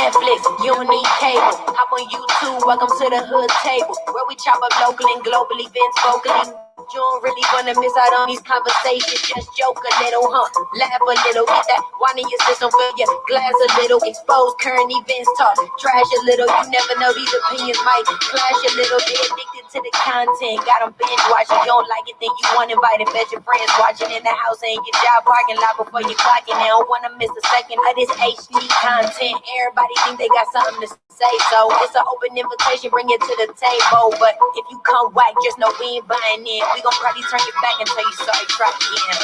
Netflix, you don't need cable. Hop on YouTube, welcome to the hood table, where we chop up local and global events vocally. You don't really wanna miss out on these conversations. Just joke a little, laugh a little, get that wine in your system, fill your glass a little, expose current events, talk trash a little. You never know, these opinions might clash a little. They addicted to the content, got them binge watching. You don't like it, then you want invited, bet your friends watching in the house and your job parking lot before you clocking. They don't wanna miss a second of this HD content. Everybody think they got something to say, so it's an open invitation, bring it to the table. But if you come whack, just know we ain't buying in. We gon' probably turn you back until you sorry, try again.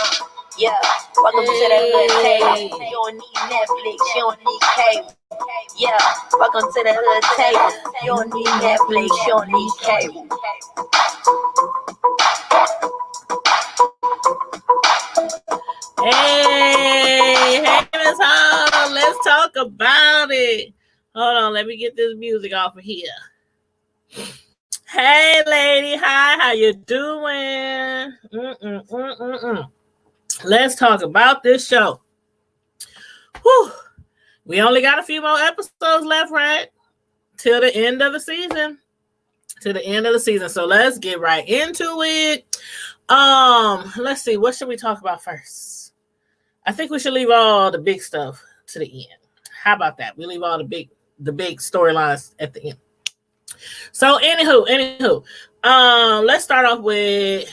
Yeah, welcome to the hood table. You don't need Netflix, you don't need cable. Yeah, welcome to the hood table. You don't need Netflix, you don't need cable. Hey, Miss Hall, let's talk about it. Hold on, let me get this music off of here. Hey, lady, hi, how you doing? Let's talk about this show. Whew. We only got a few more episodes left, right? Till the end of the season. So let's get right into it. Let's see, what should we talk about first? I think we should leave all the big stuff to the end. How about that? We leave all the big storylines at the end. So anywho, let's start off with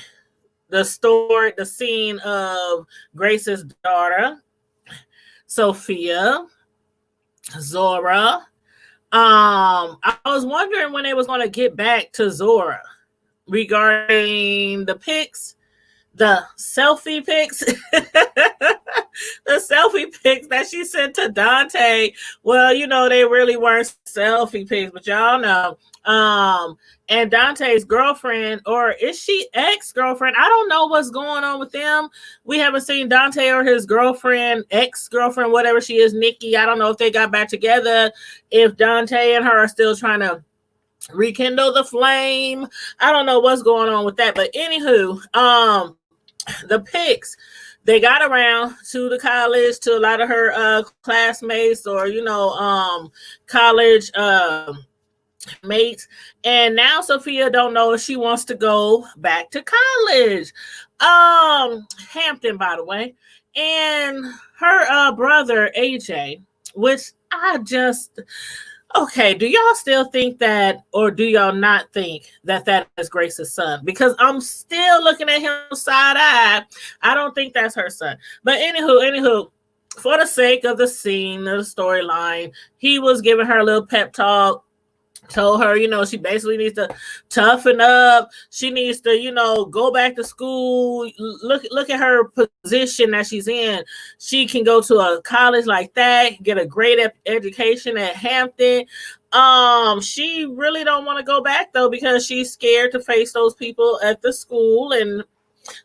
the scene of Grace's daughter, Sophia, Zora. I was wondering when they was going to get back to Zora regarding the pics, the selfie pics, the selfie pics that she sent to Dante. Well, you know, they really weren't selfie pics, but y'all know. And Dante's girlfriend, or is she ex-girlfriend? I don't know what's going on with them. We haven't seen Dante or his girlfriend, ex-girlfriend, whatever she is, Nikki. I don't know if they got back together, if Dante and her are still trying to rekindle the flame. I don't know what's going on with that. But anywho, the pics, they got around to the college, to a lot of her classmates, or, you know, college mates, and now Sophia don't know if she wants to go back to college. Hampton, by the way, and her brother AJ, which okay, do y'all still think that, or do y'all not think that is Grace's son? Because I'm still looking at him side-eye. I don't think that's her son. But anywho, for the sake of the scene, of the storyline, he was giving her a little pep talk, told her, you know, she basically needs to toughen up. She needs to, you know, go back to school. Look at her position that she's in. She can go to a college like that, get a great education at Hampton. She really don't want to go back though, because she's scared to face those people at the school, and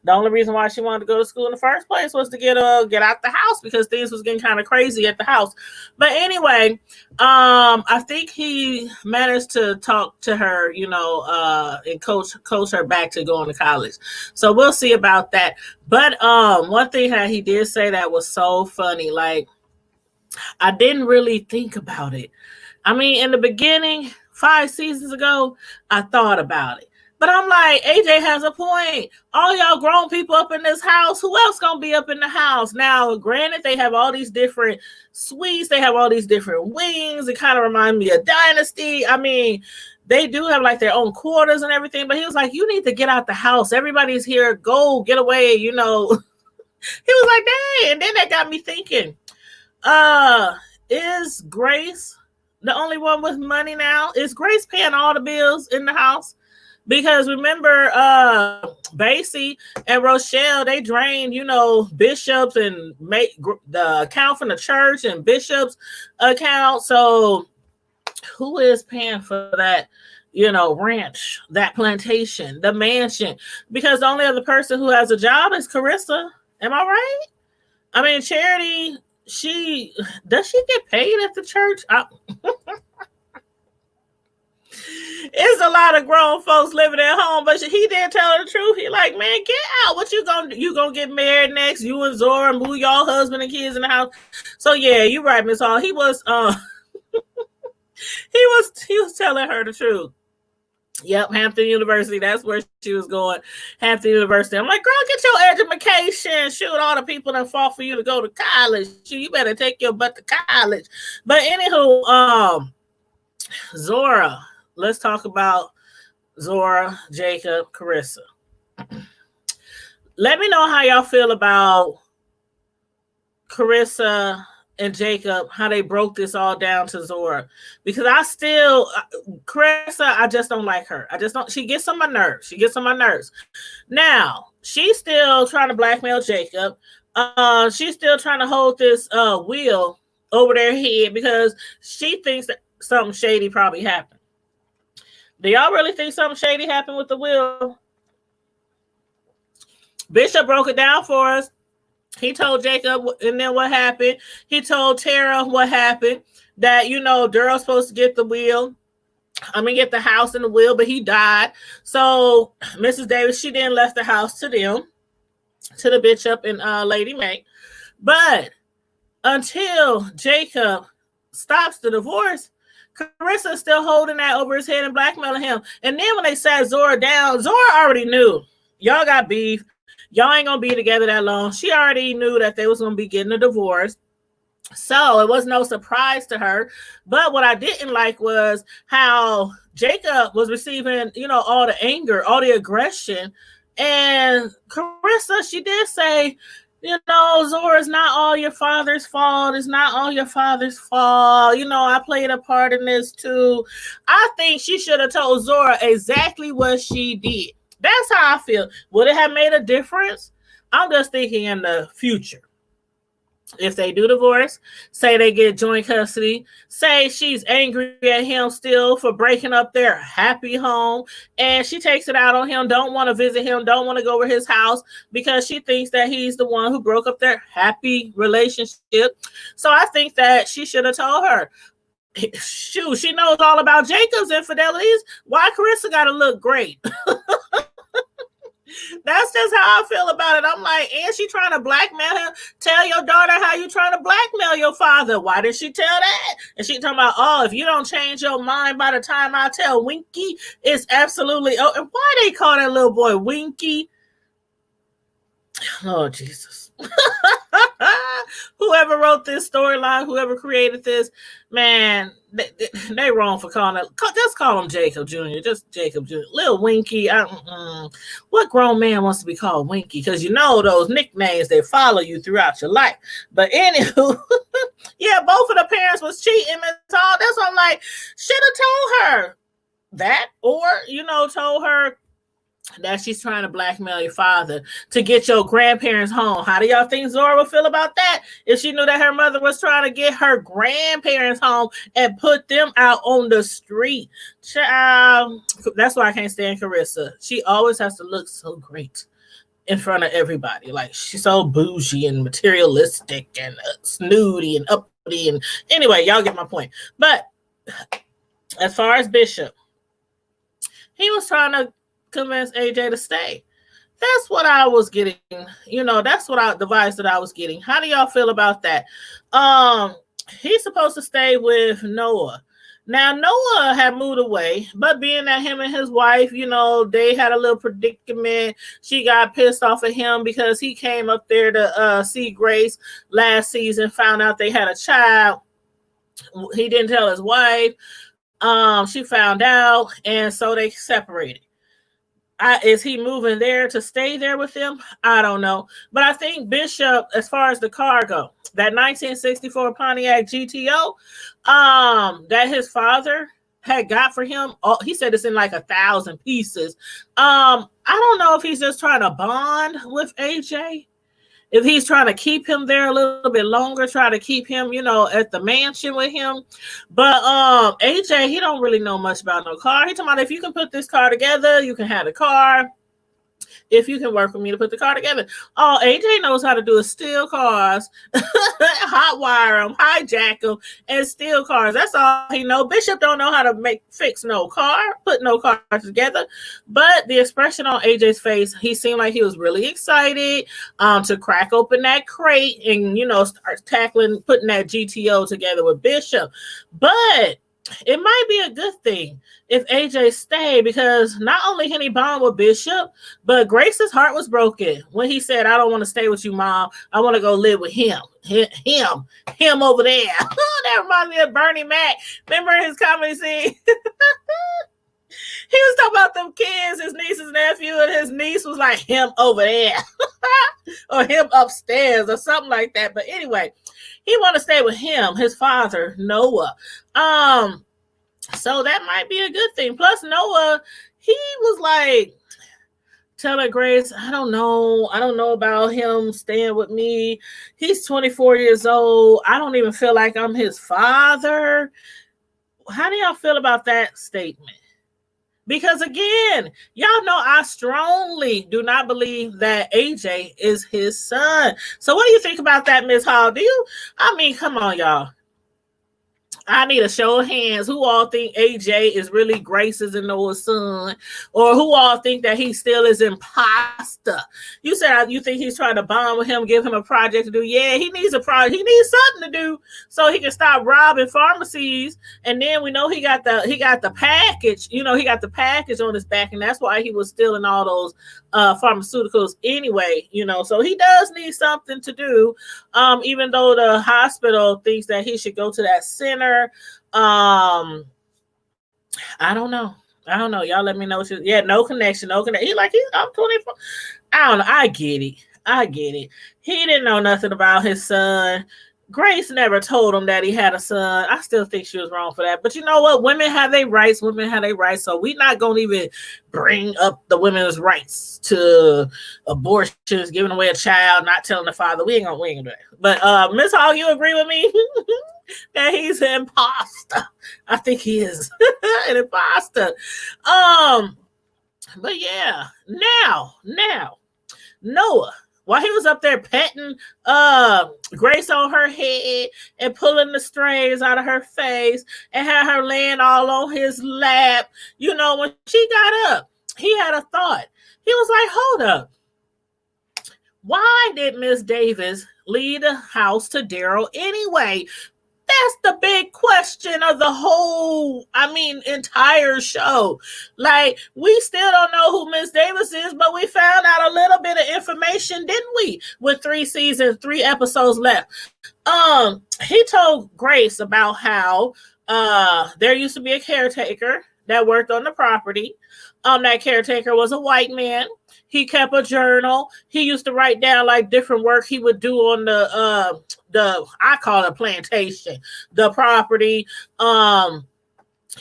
the only reason why she wanted to go to school in the first place was to get out the house, because things was getting kind of crazy at the house. But anyway, I think he managed to talk to her, you know, and coach her back to going to college. So we'll see about that. But one thing that he did say that was so funny, like, I didn't really think about it. I mean, in the beginning, 5 seasons ago, I thought about it. But I'm like, AJ has a point. All y'all grown people up in this house, who else gonna be up in the house? Now, granted, they have all these different suites. They have all these different wings. It kind of reminds me of Dynasty. I mean, they do have like their own quarters and everything. But he was like, you need to get out the house. Everybody's here. Go, get away, you know. He was like, dang. And then that got me thinking, is Grace the only one with money now? Is Grace paying all the bills in the house? Because remember, Basie and Rochelle, they drained, you know, Bishop's and make the account from the church and Bishop's account. So who is paying for that, you know, ranch, that plantation, the mansion? Because the only other person who has a job is Carissa. Am I right? I mean, Charity, does she get paid at the church? It's a lot of grown folks living at home, but he did tell her the truth. He like, man, get out. What you gonna do? You gonna get married next? You and Zora, move y'all husband and kids in the house. So yeah, you're right, Miss Hall. He was He was telling her the truth. Yep, Hampton University. That's where she was going. Hampton University. I'm like, girl, get your education. Shoot, all the people that fought for you to go to college. Shoot, you better take your butt to college. But anywho, Zora. Let's talk about Zora, Jacob, Carissa. Let me know how y'all feel about Carissa and Jacob, how they broke this all down to Zora. Because Carissa, I just don't like her. I just don't, she gets on my nerves. Now, she's still trying to blackmail Jacob. She's still trying to hold this wheel over their head because she thinks that something shady probably happened. Do y'all really think something shady happened with the wheel? Bishop broke it down for us. He told Jacob, and then what happened? He told Tara what happened. That, Daryl's supposed to get the wheel. Get the house and the wheel, but he died. So Mrs. Davis, she then left the house to them, to the Bishop and Lady May. But until Jacob stops the divorce, Carissa's still holding that over his head and blackmailing him. And then when they sat Zora down, Zora already knew. Y'all got beef. Y'all ain't going to be together that long. She already knew that they was going to be getting a divorce. So it was no surprise to her. But what I didn't like was how Jacob was receiving, all the anger, all the aggression. And Carissa, she did say, Zora, it's not all your father's fault. It's not all your father's fault. I played a part in this too. I think she should have told Zora exactly what she did. That's how I feel. Would it have made a difference? I'm just thinking in the future. If they do divorce, say they get joint custody, say she's angry at him still for breaking up their happy home, and she takes it out on him, don't want to visit him, don't want to go over his house because she thinks that he's the one who broke up their happy relationship. So I think that she should have told her. Shoot, she knows all about Jacob's infidelities. Why Carissa got to look great? That's just how I feel about it. I'm like, and she trying to blackmail him. Tell your daughter how you trying to blackmail your father. Why did she tell that? And she talking about, if you don't change your mind by the time I tell Winky, it's absolutely. Oh, and why they call that little boy Winky? Oh, Jesus. Whoever wrote this storyline, whoever created this, man, they wrong for calling it. Just call him Jacob Jr. Just Jacob Jr. Little Winky. What grown man wants to be called Winky? Because those nicknames, they follow you throughout your life. But anywho, yeah, both of the parents was cheating and all. That's what I'm like, should have told her that, or, told her that she's trying to blackmail your father to get your grandparents home. How do y'all think Zora would feel about that if she knew that her mother was trying to get her grandparents home and put them out on the street? Child, that's why I can't stand Carissa. She always has to look so great in front of everybody. Like, she's so bougie and materialistic and snooty and uppity. And anyway, y'all get my point. But as far as Bishop, he was trying to convince AJ to stay. That's what I was getting. That's what the vibes that I was getting. How do y'all feel about that? He's supposed to stay with Noah. Now, Noah had moved away, but being that him and his wife, they had a little predicament. She got pissed off at him because he came up there to see Grace last season, found out they had a child. He didn't tell his wife. She found out, and so they separated. Is he moving there to stay there with them? I don't know. But I think Bishop, as far as the car go, that 1964 Pontiac GTO, that his father had got for him, he said it's in like 1,000 pieces. I don't know if he's just trying to bond with AJ. If he's trying to keep him there a little bit longer, try to keep him, at the mansion with him. But AJ, he don't really know much about no car. He talking about if you can put this car together, you can have the car. If you can work with me to put the car together. All AJ knows how to do is steal cars, hot wire them, hijack them, and steal cars. That's all he know. Bishop don't know how to fix no car, put no car together. But the expression on AJ's face, he seemed like he was really excited to crack open that crate and, start putting that GTO together with Bishop. But it might be a good thing if AJ stayed, because not only can he bond with Bishop, but Grace's heart was broken when he said, "I don't want to stay with you, Mom. I want to go live with him. Him over there." That reminds me of Bernie Mac. Remember his comedy scene? He was talking about them kids, his niece and nephew, and his niece was like, "Him over there," or "him upstairs," or something like that. But anyway, he want to stay with him, his father, Noah. So that might be a good thing. Plus, Noah, he was like telling Grace, I don't know about him staying with me. He's 24 years old. I don't even feel like I'm his father. How do y'all feel about that statement? Because again, y'all know I strongly do not believe that AJ is his son. So what do you think about that, Miss Hall? Come on, y'all. I need a show of hands. Who all think AJ is really Grace's and Noah's son? Or who all think that he still is imposter? You said you think he's trying to bond with him, give him a project to do. Yeah, he needs a project. He needs something to do so he can stop robbing pharmacies. And then we know he got the package. He got the package on his back, and that's why he was stealing all those pharmaceuticals anyway. So he does need something to do. Even though the hospital thinks that he should go to that center. I don't know. Y'all let me know. No connection. I'm 24. I don't know. I get it. He didn't know nothing about his son. Grace never told him that he had a son. I still think she was wrong for that. But you know what? Women have their rights. So we're not going to even bring up the women's rights to abortions, giving away a child, not telling the father. We ain't gonna do that. But Miss Hall, you agree with me that he's an imposter? I think he is an imposter. But yeah, now Noah, while he was up there petting Grace on her head and pulling the strays out of her face and had her laying all on his lap, when she got up, he had a thought. He was like, hold up. Why did Miss Davis leave the house to Daryl anyway? That's the big question of the whole, entire show. Like, we still don't know who Miss Davis is, but we found out a little bit of information, didn't we? With 3 seasons, 3 episodes left. He told Grace about how there used to be a caretaker that worked on the property. That caretaker was a white man. He kept a journal. He used to write down like different work he would do on the I call it plantation, the property. When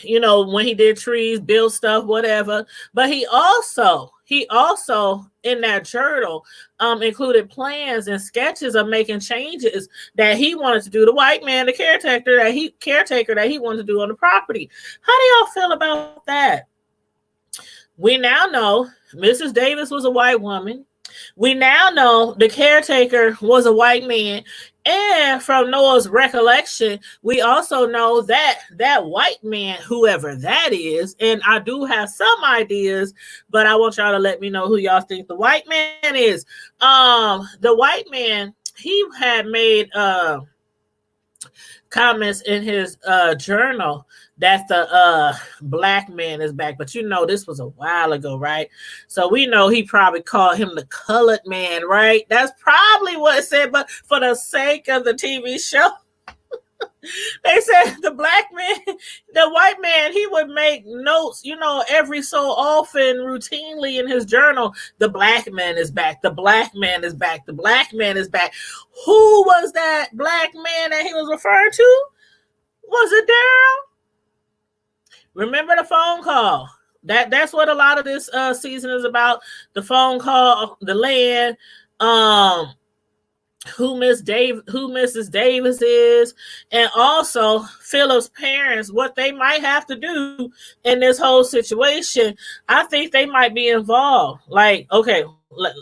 he did trees, build stuff, whatever. But he also in that journal included plans and sketches of making changes that he wanted to do. The white man, the caretaker that he wanted to do on the property. How do y'all feel about that? We now know Mrs. Davis was a white woman. We now know the caretaker was a white man. And from Noah's recollection, we also know that that white man, whoever that is, and I do have some ideas, but I want y'all to let me know who y'all think the white man is. The white man, he had made comments in his journal that the black man is back. But this was a while ago, right? So we know he probably called him the colored man, right? That's probably what it said. But for the sake of the TV show, they said the black man, the white man, he would make notes, every so often, routinely in his journal. The black man is back. The black man is back. The black man is back. Who was that black man that he was referring to? Was it Daryl? Remember the phone call. That's what a lot of this season is about. The phone call, the land, who Mrs. Davis is, and also Philip's parents, what they might have to do in this whole situation. I think they might be involved. Like, okay,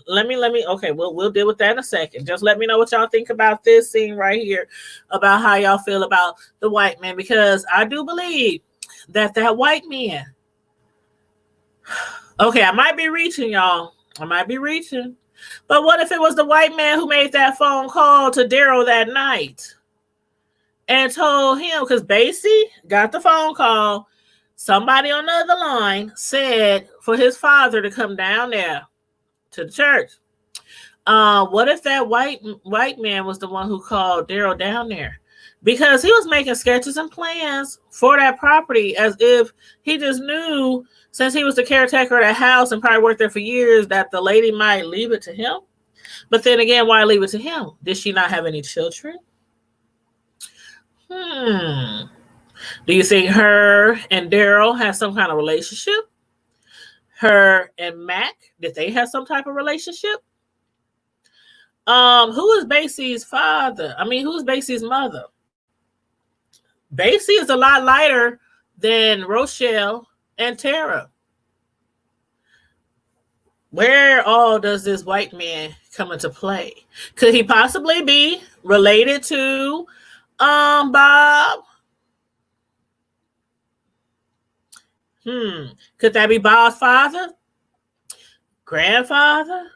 let me. Okay, we'll deal with that in a second. Just let me know what y'all think about this scene right here, about how y'all feel about the white man, because I do believe that white man. Okay, I might be reaching, y'all. But what if it was the white man who made that phone call to Daryl that night? and told him, because Basie got the phone call, somebody on the other line said for his father to come down there to the church. What if that white man was the one who called Daryl down there? Because he was making sketches and plans for that property as if he just knew, since he was the caretaker of that house and probably worked there for years, that the lady might leave it to him. But then again, why leave it to him? Did she not have any children? Do you think her and Daryl had some kind of relationship? Her and Mac, did they have some type of relationship? Who is Basie's father? I mean, who's Basie's mother? Basie is a lot lighter than Rochelle and Tara. Where all does this white man come into play? Could he possibly be related to Bob? Could that be Bob's father? Grandfather?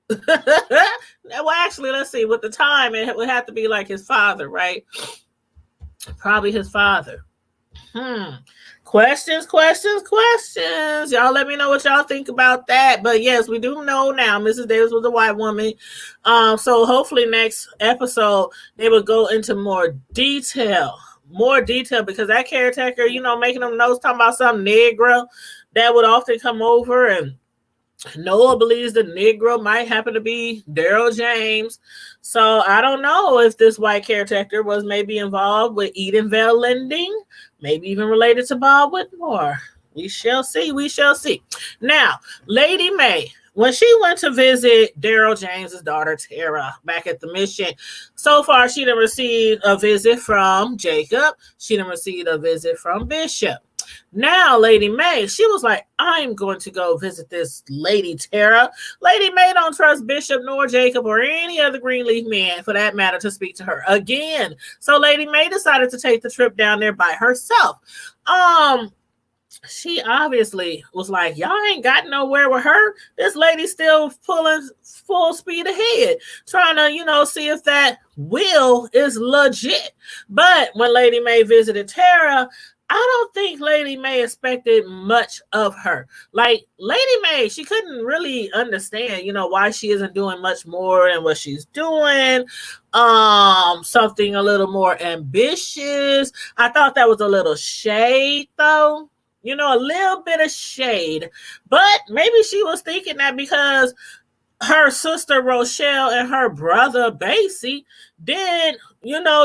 Well, actually, let's see. With the time, it would have to be like his father, right? Probably his father. Questions. Y'all let me know what y'all think about that. But yes, we do know now Mrs. Davis was a white woman. So hopefully next episode they will go into more detail because that caretaker, making them notes talking about some Negro that would often come over, and Noah believes the Negro might happen to be Daryl James. So I don't know if this white caretaker was maybe involved with Edenvale lending, maybe even related to Bob Whitmore. We shall see. Now, Lady Mae, when she went to visit Daryl James's daughter, Tara, back at the mission, so far she didn't receive a visit from Jacob. She didn't receive a visit from Bishop. Now, Lady Mae, she was like, I'm going to go visit this Lady Tara. Lady Mae don't trust Bishop nor Jacob or any other Greenleaf man, for that matter, to speak to her again. So Lady Mae decided to take the trip down there by herself. She obviously was like, y'all ain't got nowhere with her. This lady's still pulling full speed ahead, trying to, see if that will is legit. But when Lady Mae visited Tara, I don't think Lady Mae expected much of her. Like, Lady Mae, she couldn't really understand, why she isn't doing much more than what she's doing. Something a little more ambitious. I thought that was a little shade, though. A little bit of shade. But maybe she was thinking that because her sister Rochelle and her brother Basie did,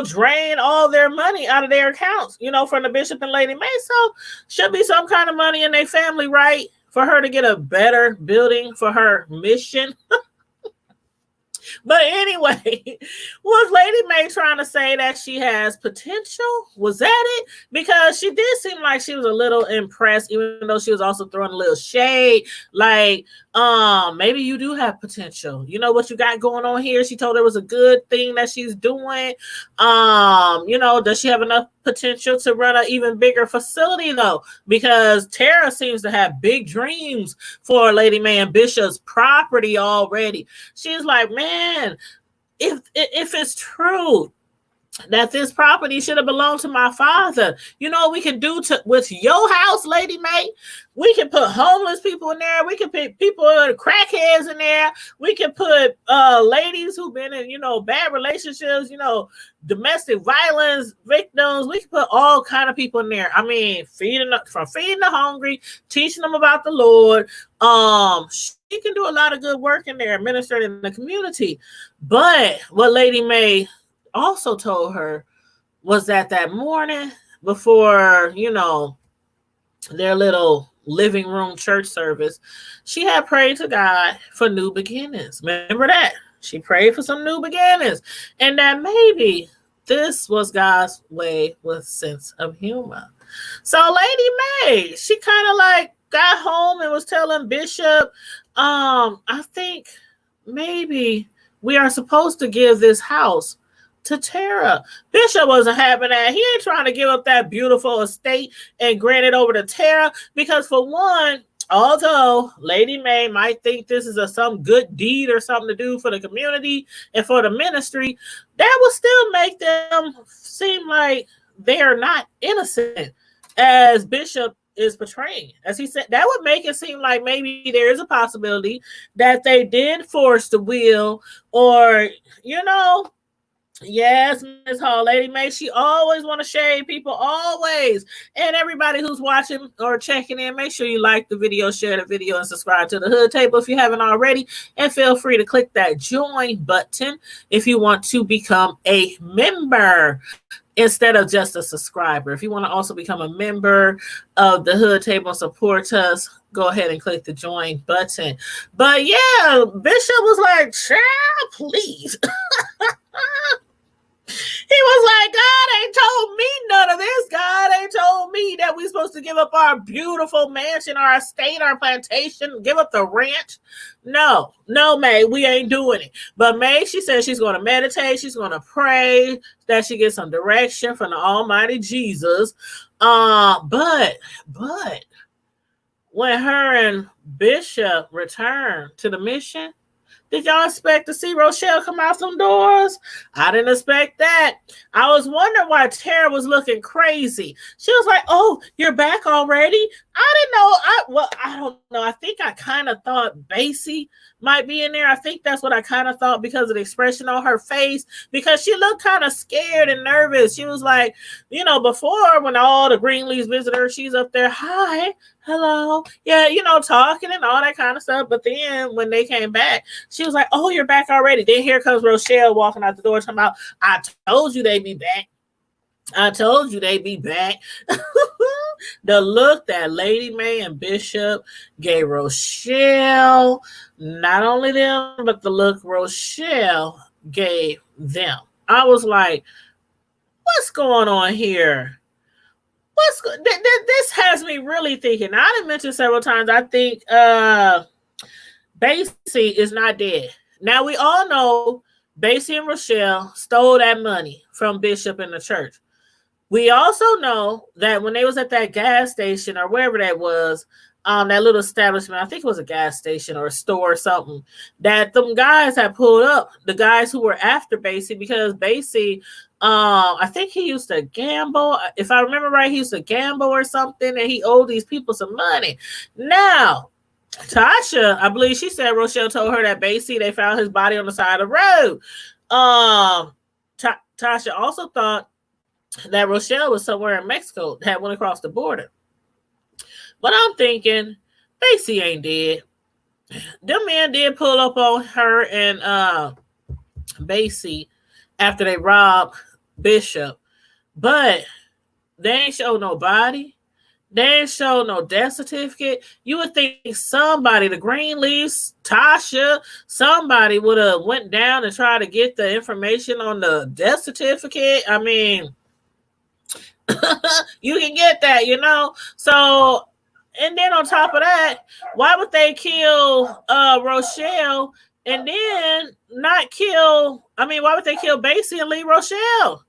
drain all their money out of their accounts, from the Bishop and Lady Mae. So should be some kind of money in their family, right? For her to get a better building for her mission. But anyway, was Lady Mae trying to say that she has potential? Was that it? Because she did seem like she was a little impressed, even though she was also throwing a little shade. Like, maybe you do have potential. You know what you got going on here? She told her it was a good thing that she's doing. Does she have enough potential to run an even bigger facility, though? Because Tara seems to have big dreams for Lady Mae and Bishop's property already. She's like, man, if it's true that this property should have belonged to my father, what we can do with your house, Lady Mae? We can put homeless people in there. We can put people, crackheads in there. We can put ladies who've been in, bad relationships, domestic violence victims. We can put all kind of people in there. I mean, feeding the hungry, teaching them about the Lord. She can do a lot of good work in there, ministering in the community. But what Lady Mae also told her was that morning before, their little living room church service, she had prayed to God for new beginnings. Remember that? She prayed for some new beginnings, and that maybe this was God's way with sense of humor. So Lady Mae, she kind of like got home and was telling Bishop, I think maybe we are supposed to give this house to Tara. Bishop wasn't having that. He ain't trying to give up that beautiful estate and grant it over to Tara because, for one, although Lady May might think this is some good deed or something to do for the community and for the ministry, that will still make them seem like they are not innocent, as Bishop is portraying. As he said, that would make it seem like maybe there is a possibility that they did force the will, or, you know, yes, Miss Hall, Lady May, she always want to shade people, always. And everybody who's watching or checking in, make sure you like the video, share the video, and subscribe to the Hood Table if you haven't already. And feel free to click that join button if you want to become a member instead of just a subscriber. If you want to also become a member of the Hood Table and support us, go ahead and click the join button. But yeah, Bishop was like, child, please. He was like, God ain't told me none of this. God ain't told me that we supposed to give up our beautiful mansion, our estate, our plantation, give up the ranch. No, May, we ain't doing it. But May, she said she's going to meditate. She's going to pray that she gets some direction from the Almighty Jesus. But when her and Bishop returned to the mission, did y'all expect to see Rochelle come out some doors? I didn't expect that. I was wondering why Tara was looking crazy. She was like, "Oh, you're back already?" I didn't know. I don't know. I think I kind of thought Basie might be in there. I think that's what I kind of thought because of the expression on her face, because she looked kind of scared and nervous. She was like, you know, before when all the Greenleaf visitors, she's up there, hi, hello, yeah, you know, talking and all that kind of stuff. But then when they came back, she was like, "Oh, you're back already." Then here comes Rochelle walking out the door talking about, "I told you they'd be back. I told you they'd be back." The look that Lady May and Bishop gave Rochelle, not only them, but the look Rochelle gave them. I was like, what's going on here? This has me really thinking. I didn't mention several times, I think Basie is not dead. Now, we all know Basie and Rochelle stole that money from Bishop in the church. We also know that when they was at that gas station or wherever that was, that little establishment, I think it was a gas station or a store or something, that them guys had pulled up, the guys who were after Basie, because Basie, I think he used to gamble. If I remember right, he used to gamble or something, and he owed these people some money. Now, Tasha, I believe she said Rochelle told her that Basie, they found his body on the side of the road. Tasha also thought that Rochelle was somewhere in Mexico, had went across the border. But I'm thinking, Basie ain't dead. Them men did pull up on her and Basie after they robbed Bishop, but they ain't show no body. They ain't show no death certificate. You would think somebody, the Greenleafs, Tasha, somebody would have went down and tried to get the information on the death certificate. I mean, you can get that, you know. So, and then on top of that, why would they kill Rochelle and then not kill? I mean, why would they kill Basie and leave Rochelle?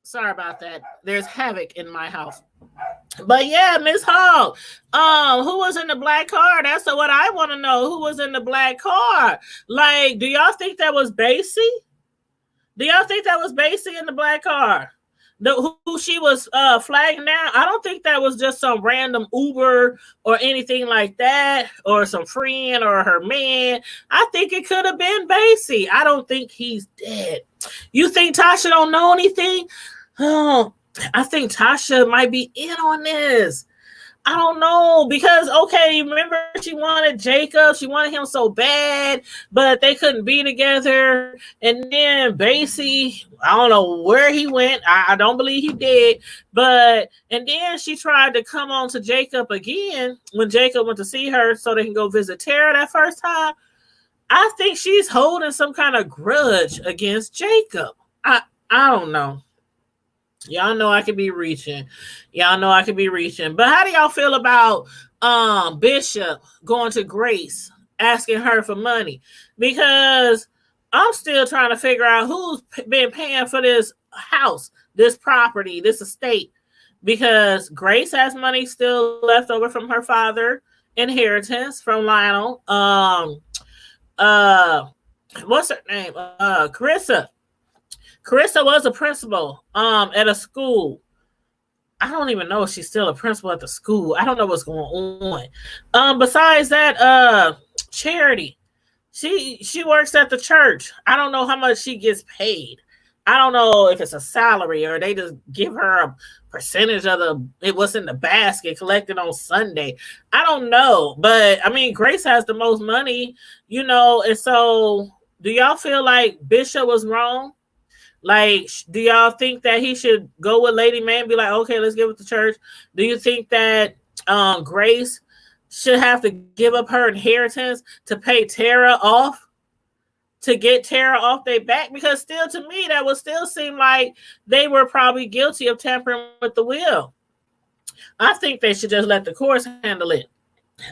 Sorry about that. There's havoc in my house. But yeah, Miss Hall, who was in the black car? That's what I want to know. Who was in the black car? Like, do y'all think that was Basie? Do y'all think that was Basie in the black car? Who she was flagging down? I don't think that was just some random Uber or anything like that, or some friend or her man. I think it could have been Basie. I don't think he's dead. You think Tasha don't know anything? Oh, I think Tasha might be in on this. I don't know, because, okay, remember she wanted Jacob. She wanted him so bad, but they couldn't be together. And then Basie, I don't know where he went. I don't believe he did. And then she tried to come on to Jacob again when Jacob went to see her so they can go visit Tara that first time. I think she's holding some kind of grudge against Jacob. I don't know. Y'all know I could be reaching. But how do y'all feel about Bishop going to Grace, asking her for money? Because I'm still trying to figure out who's been paying for this house, this property, this estate, because Grace has money still left over from her father inheritance from Lionel. Uh, what's her name? Carissa. Carissa was a principal at a school. I don't even know if she's still a principal at the school. I don't know what's going on. Besides that, Charity, she works at the church. I don't know how much she gets paid. I don't know if it's a salary or they just give her a percentage of what's in the basket collected on Sunday. I don't know, but I mean, Grace has the most money, and so do y'all feel like Bishop was wrong? Like, do y'all think that he should go with Lady May and be like, okay, let's give it to church? Do you think that Grace should have to give up her inheritance to pay Tara off, to get Tara off their back? Because still, to me, that would still seem like they were probably guilty of tampering with the will. I think they should just let the courts handle it.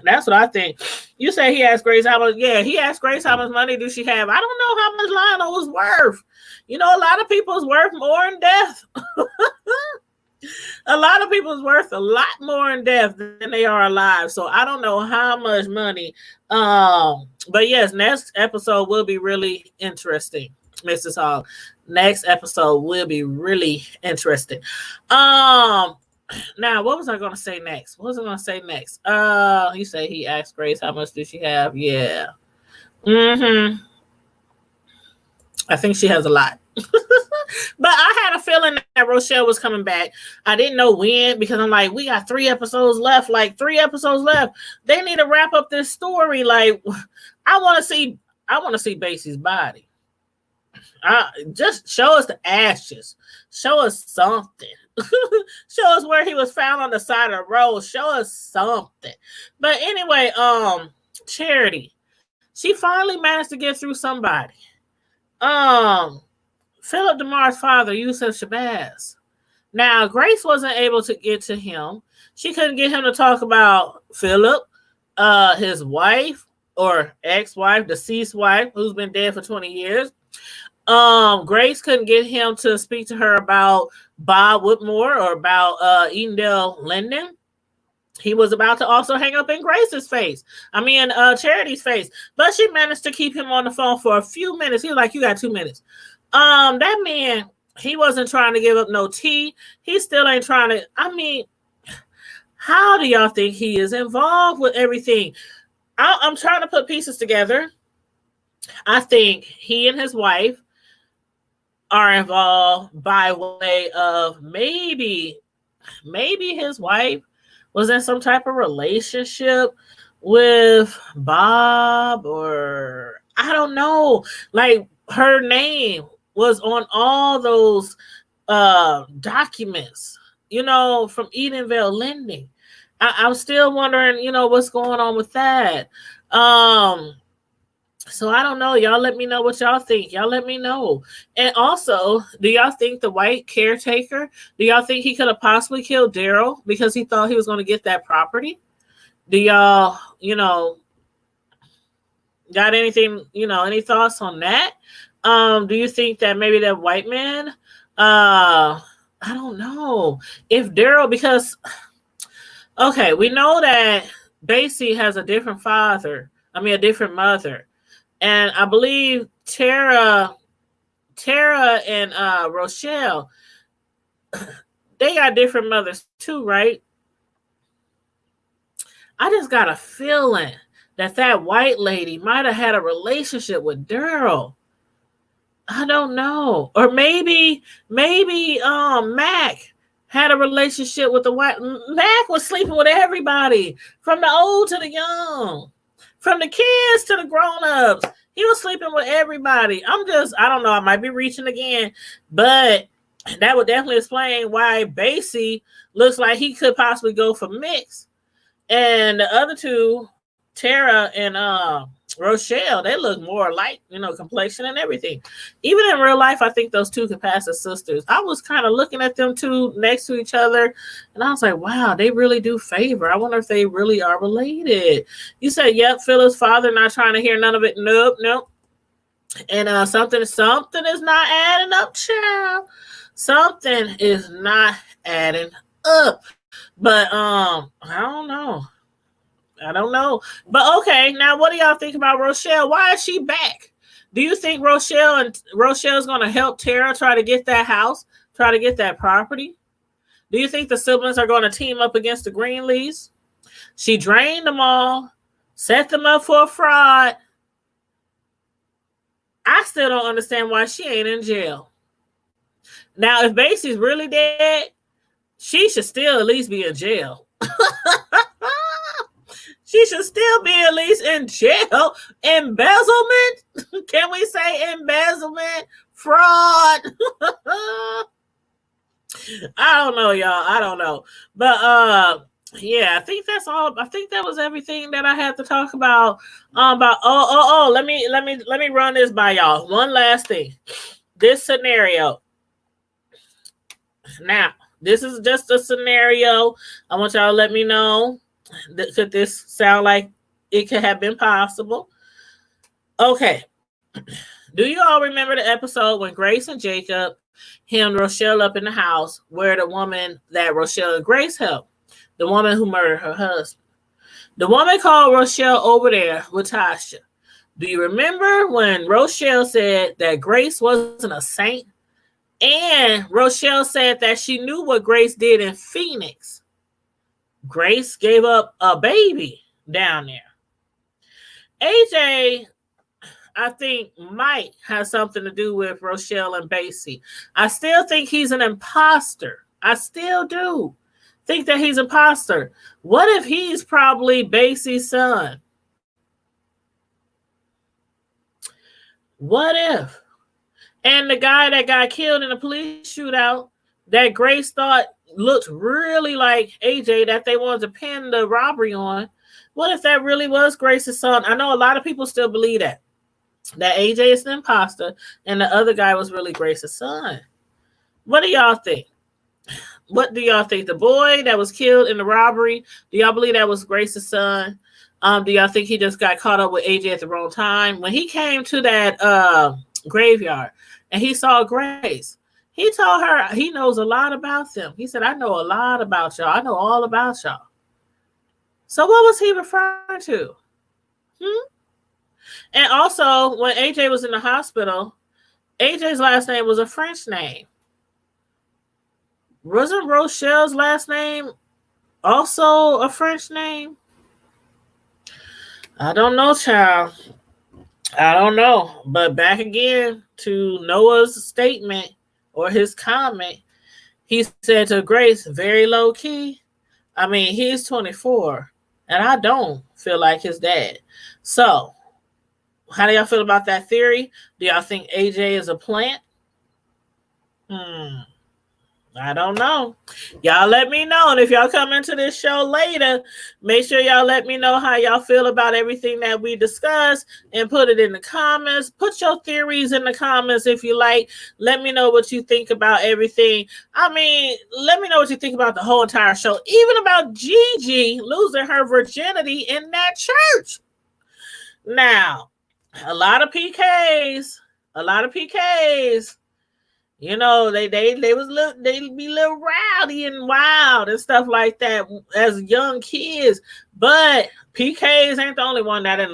That's what I think. You say he asked Grace how much. Yeah, he asked Grace how much money do she have. I don't know how much Lionel was worth. A lot of people's worth more in death. A lot of people's worth a lot more in death than they are alive. So I don't know how much money. But yes, next episode will be really interesting, Mrs. Hall. Next episode will be really interesting. Now, what was I going to say next? You say he asked Grace how much did she have? Yeah. I think she has a lot. But I had a feeling that Rochelle was coming back. I didn't know when, because I'm like, we got 3 episodes left. They need to wrap up this story. Like, I want to see Basie's body. Just show us the ashes. Show us something. Show us where he was found on the side of the road. Show us something. But anyway, Charity, she finally managed to get through somebody. Philip DeMar's father, Yusuf Shabazz. Now, Grace wasn't able to get to him. She couldn't get him to talk about Philip, his wife or ex-wife, deceased wife, who's been dead for 20 years. Grace couldn't get him to speak to her about Bob Whitmore or about Edendale Linden. He was about to also hang up in Grace's face. Charity's face. But she managed to keep him on the phone for a few minutes. He was like, you got 2 minutes. That man, he wasn't trying to give up no tea. He still ain't trying to. How do y'all think he is involved with everything? I'm trying to put pieces together. I think he and his wife are involved by way of maybe his wife was in some type of relationship with Bob, or I don't know. Like, her name was on all those documents, from Edenvale Lending. I'm still wondering, what's going on with that. So I don't know. Y'all let me know what y'all think. Y'all let me know. And also, do y'all think the white caretaker, do y'all think he could have possibly killed Daryl because he thought he was going to get that property? Do y'all, got anything, any thoughts on that? Do you think that maybe that white man, I don't know if Daryl, because, okay, we know that Basie has a different different mother. And I believe Tara and Rochelle, they got different mothers too, right? I just got a feeling that white lady might have had a relationship with Daryl. I don't know. Or maybe Mac had a relationship with the white. Mac was sleeping with everybody, from the old to the young. From the kids to the grown-ups. He was sleeping with everybody. I don't know. I might be reaching again. But that would definitely explain why Basie looks like he could possibly go for mix. And the other two, Tara and Rochelle, they look more alike, complexion and everything. Even in real life, I think those two could pass as sisters. I was kind of looking at them two next to each other, and I was like, wow, they really do favor. I wonder if they really are related. You said, yep, Philip's father, not trying to hear none of it. Nope. And something is not adding up, child. Something is not adding up. But I don't know. I don't know. But okay, now what do y'all think about Rochelle? Why is she back? Do you think Rochelle's gonna help Tara try to get that house, try to get that property? Do you think the siblings are gonna team up against the Greenleafs? She drained them all, set them up for a fraud. I still don't understand why she ain't in jail. Now, if Basie's really dead, she should still at least be in jail. She should still be at least in jail. Embezzlement? Can we say embezzlement? Fraud? I don't know, y'all. I don't know. But yeah, I think that's all. I think that was everything that I had to talk about. Let me run this by y'all. One last thing. This scenario. Now, this is just a scenario. I want y'all to let me know. Could this sound like it could have been possible? Okay. Do you all remember the episode when Grace and Jacob hemmed Rochelle up in the house where the woman that Rochelle and Grace helped, the woman who murdered her husband? The woman called Rochelle over there with Tasha. Do you remember when Rochelle said that Grace wasn't a saint? And Rochelle said that she knew what Grace did in Phoenix. Grace gave up a baby down there. AJ, I think, might have something to do with Rochelle and Basie. I still think he's an imposter. I still do think that he's an imposter. What if he's probably Basie's son? What if? And the guy that got killed in the police shootout that Grace thought looked really like AJ that they wanted to pin the robbery on. What if that really was Grace's son? I know a lot of people still believe that AJ is an imposter and the other guy was really Grace's son. What do y'all think? What do y'all think? The boy that was killed in the robbery, do y'all believe that was Grace's son? Do y'all think he just got caught up with AJ at the wrong time? When he came to that graveyard and he saw Grace, he told her he knows a lot about them. He said, I know a lot about y'all. I know all about y'all. So what was he referring to? And also, when AJ was in the hospital, AJ's last name was a French name. Wasn't Rochelle's last name also a French name? I don't know, child. I don't know. But back again to Noah's statement or his comment, he said to Grace, very low key. I mean, he's 24, and I don't feel like his dad. So, how do y'all feel about that theory? Do y'all think AJ is a plant? I don't know. Y'all let me know. And if y'all come into this show later, make sure y'all let me know how y'all feel about everything that we discussed and put it in the comments. Put your theories in the comments if you like. Let me know what you think about everything. I mean, let me know what you think about the whole entire show, even about Gigi losing her virginity in that church. Now, a lot of PKs. You know, they be a little rowdy and wild and stuff like that as young kids. But PKs ain't the only one that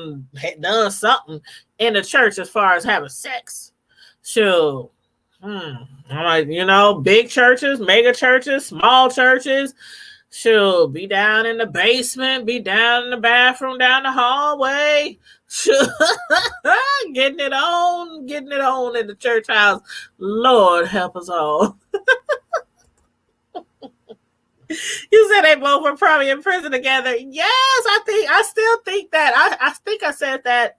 done something in the church as far as having sex. Sure. I'm like, you know, big churches, mega churches, small churches. Sure, be down in the basement, be down in the bathroom, down the hallway. Sure. Getting it on in the church house. Lord help us all. You said they both were probably in prison together. Yes, I still think that. I think I said that.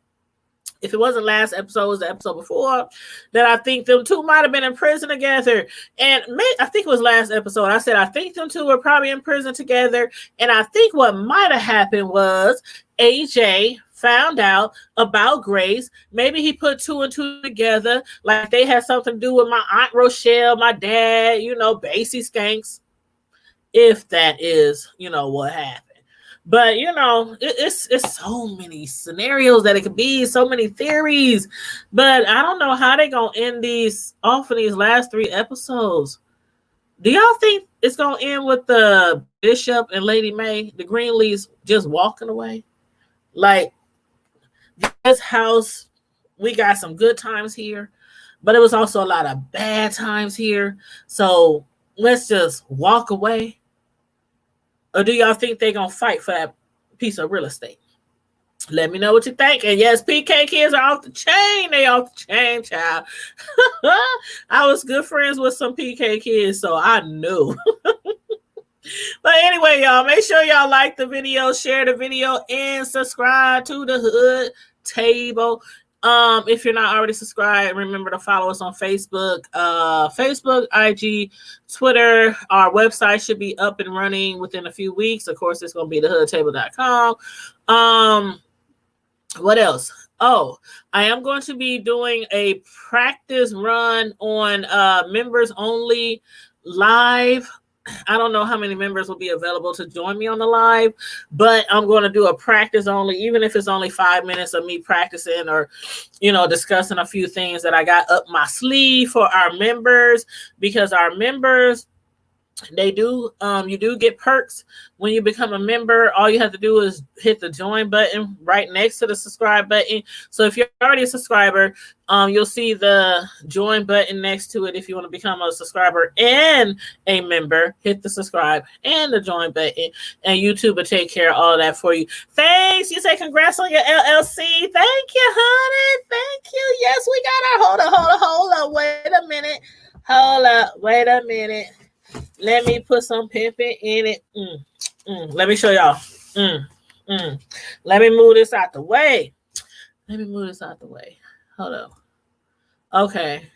If it wasn't last episode, it was the episode before, that I think them two might have been in prison together. And I think it was last episode. I said, I think them two were probably in prison together. And I think what might have happened was AJ found out about Grace. Maybe he put two and two together, like they had something to do with my Aunt Rochelle, my dad, you know, Basie skanks. If that is, you know, what happened. But you know, it's so many scenarios that it could be, so many theories. But I don't know how they gonna end these off in these last 3 episodes. Do y'all think it's gonna end with the Bishop and Lady May, the Greenleafs, just walking away? Like, this house, we got some good times here, but it was also a lot of bad times here. So let's just walk away. Or do y'all think they're gonna fight for that piece of real estate? Let me know what you think. And yes, PK kids are off the chain. They off the chain, child. I was good friends with some PK kids, so I knew. But anyway, y'all, make sure y'all like the video, share the video, and subscribe to the Hood Table. If you're not already subscribed, remember to follow us on Facebook, IG, Twitter. Our website should be up and running within a few weeks. Of course, it's going to be thehoodtable.com. What else? Oh, I am going to be doing a practice run on members only live. I don't know how many members will be available to join me on the live, but I'm going to do a practice only, even if it's only 5 minutes of me practicing or, you know, discussing a few things that I got up my sleeve for our members, because our members, they do, you do get perks when you become a member. All you have to do is hit the join button right next to the subscribe button. So if you're already a subscriber, you'll see the join button next to it. If you want to become a subscriber and a member, hit the subscribe and the join button, and YouTube will take care of all of that for you. Thanks. You say congrats on your LLC. Thank you, honey. Thank you. Yes, we got our hold up. Wait a minute. Hold up. Wait a minute. Let me put some pimping in it. Let me show y'all. Let me move this out the way. Hold up. Okay.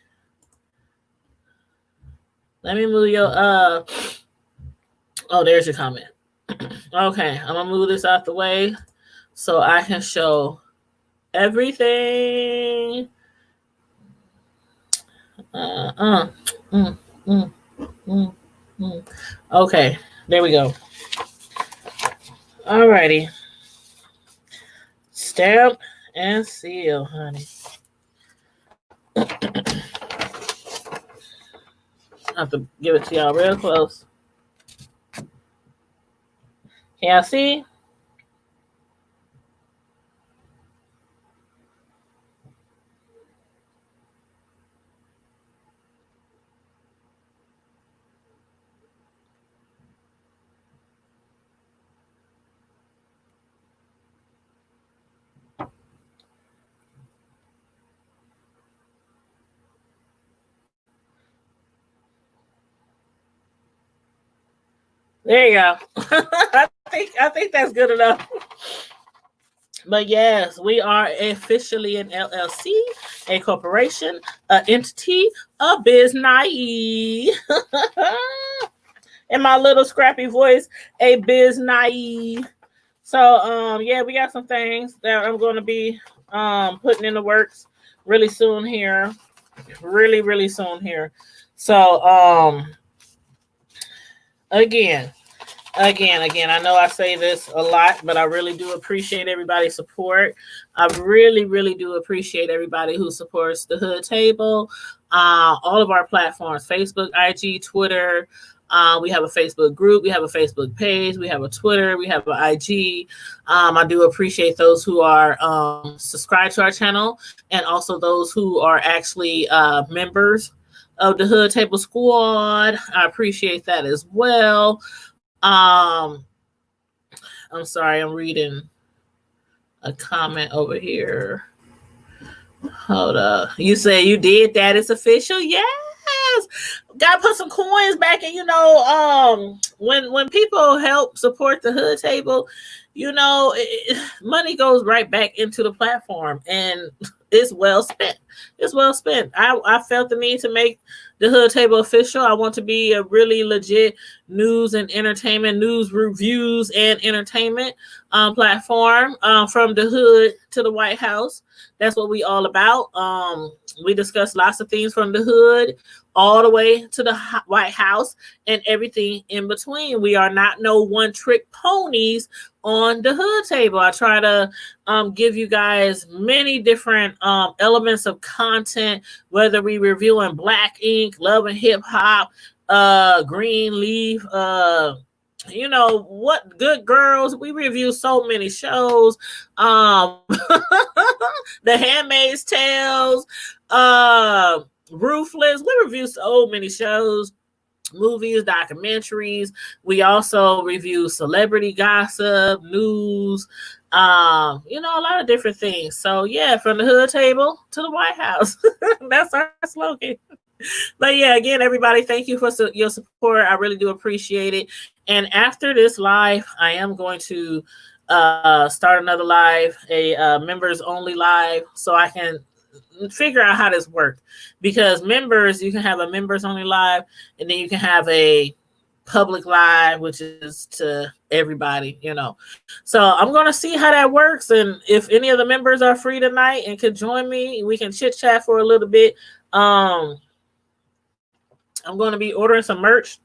Let me move your oh, there's your comment. Okay, I'm gonna move this out the way so I can show everything. Okay, there we go. Alrighty. Stamp and seal, honey. I have to give it to y'all real close. Can y'all see? There you go. I think that's good enough. But yes, we are officially an LLC, a corporation, an entity, a business. In my little scrappy voice, a business. So yeah, we got some things that I'm going to be putting in the works really soon here. Really soon here. So again, I know I say this a lot, but I really do appreciate everybody's support. I really do appreciate everybody who supports the Hood Table. All of our platforms, Facebook, IG, Twitter. We have a Facebook group. We have a Facebook page. We have a Twitter. We have an IG. I do appreciate those who are subscribed to our channel, and also those who are actually members of the Hood Table Squad. I appreciate that as well. I'm sorry, I'm reading a comment over here. Hold up. You say you did that. It's official? Yes. Gotta put some coins back in, when people help support the Hood Table, money goes right back into the platform, and it's well spent. I felt the need to make the Hood Table official. I want to be a really legit news and entertainment, news reviews and entertainment platform from the hood to the White House. That's what we all about. We discuss lots of things from the hood all the way to the White House and everything in between. We are not no one trick ponies on the hood table. I try to give you guys many different elements of content, whether we reviewing Black Ink, Love and Hip Hop, Greenleaf, you know what, Good Girls. We review so many shows. The Handmaid's Tales, Ruthless. We review so many shows, movies, documentaries. We also review celebrity gossip, news, you know, a lot of different things. So yeah, from the hood table to the White House. That's our slogan. But yeah, again, everybody, thank you for your support. I really do appreciate it. And after this live, I am going to start another live, a members only live, so I can figure out how this works. Because members, you can have a members only live, and then you can have a public live, which is to everybody, you know. So I'm going to see how that works. And if any of the members are free tonight and could join me, we can chit chat for a little bit. I'm going to be ordering some merch.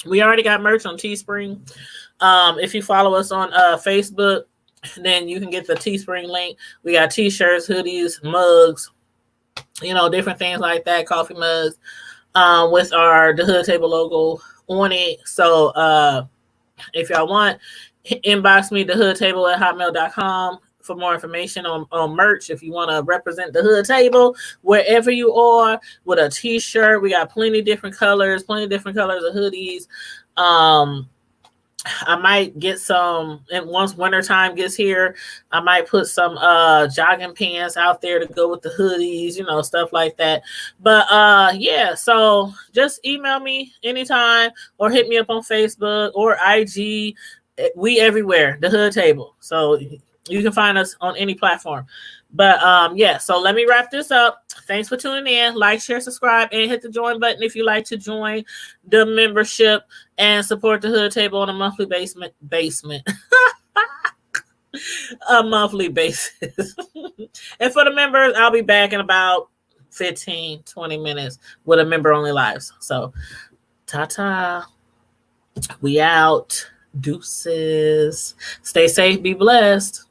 We already got merch on Teespring. If you follow us on Facebook, then you can get the Teespring link. We got t-shirts, hoodies, mugs, you know, different things like that, coffee mugs, with our The Hood Table logo on it. So if y'all want, inbox me, thehoodtable@hotmail.com for more information on merch. If you want to represent the hood table wherever you are with a t-shirt, we got plenty of different colors of hoodies. I might get some, and once wintertime gets here, I might put some jogging pants out there to go with the hoodies, you know, stuff like that. But yeah, so just email me anytime or hit me up on Facebook or IG. We everywhere, the Hood Table. So you can find us on any platform. But yeah, so let me wrap this up. Thanks for tuning in. Like, share, subscribe, and hit the join button if you like to join the membership and support the Hood Table on a monthly a monthly basis. And for the members, I'll be back in about 15-20 minutes with a member only lives. So ta-ta. We out. Deuces. Stay safe, be blessed.